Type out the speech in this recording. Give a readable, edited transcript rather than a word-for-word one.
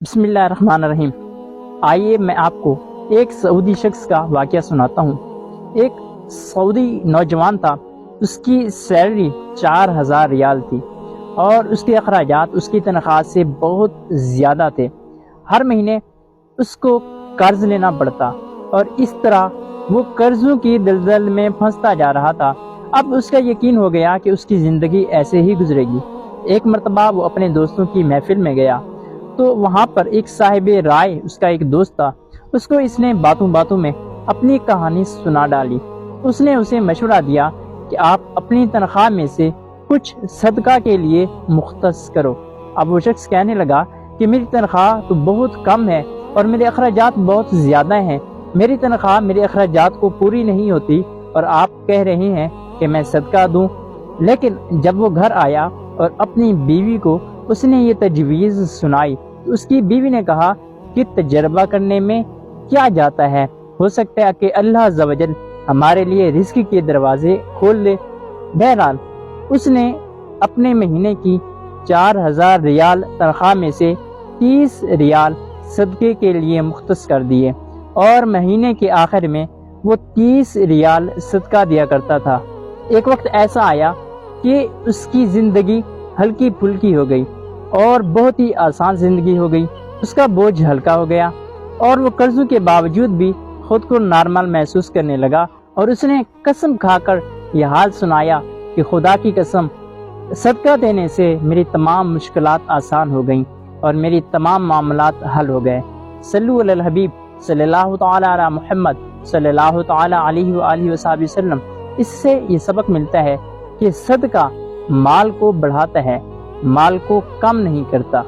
बिस्मिल्लाहिर्रहमानिर्रहीम। आइए मैं आपको एक सऊदी शख्स का वाक़या सुनाता हूँ। एक सऊदी नौजवान था, उसकी सैलरी 4000 रियाल थी और उसके अखराजात उसकी तनख्वाह से बहुत ज़्यादा थे। हर महीने उसको कर्ज लेना पड़ता और इस तरह वो कर्जों की दलदल में फंसता जा रहा था। अब उसका यकीन हो गया कि उसकी ज़िंदगी ऐसे ही गुजरेगी। एक मरतबा वो अपने दोस्तों की महफिल में गया तो वहाँ पर एक साहिब राय, उसका एक दोस्त था। उसको इसने बातों बातों में अपनी कहानी सुना डाली। उसने उसे मशवरा दिया कि आप अपनी तनख्वाह में से कुछ सदका के लिए मुख्तस करो। अब वो शख्स कहने लगा कि मेरी तनख्वाह तो बहुत कम है और मेरे अखराजात बहुत ज़्यादा हैं। मेरी तनख्वाह मेरे अखराजात को पूरी नहीं होती और आप कह रहे हैं कि मैं सदका दूं। लेकिन जब वो घर आया और अपनी बीवी को उसने ये तजवीज़ सुनाई तो उसकी बीवी ने कहा कि तजर्बा करने में क्या जाता है, हो सकता है कि अल्लाह अज़्ज़ा वजल हमारे लिए रिस्क के दरवाजे खोल दे। बहरहाल उसने अपने महीने की 4000 रियाल तनख्वाह में से 30 रियाल सदके के लिए मुख्तस कर दिए और महीने के आखिर में वो 30 रियाल सदका दिया करता था। एक वक्त ऐसा आया कि उसकी ज़िंदगी हल्की फुल्की हो गई और बहुत ही आसान ज़िंदगी हो गई। उसका बोझ हल्का हो गया और वो कर्जों के बावजूद भी खुद को नॉर्मल महसूस करने लगा और उसने कसम खाकर यह हाल सुनाया कि खुदा की कसम, सदका देने से मेरी तमाम मुश्किलात आसान हो गईं और मेरी तमाम मामलात हल हो गए। सल्लु अलल हबीब सल्लल्लाहु तआला अला मुहम्मद सल्लल्लाहु तआला अलैहि व आलिहि वसल्लम। इससे ये सबक मिलता है कि सदका माल को बढ़ाता है, माल को कम नहीं करता।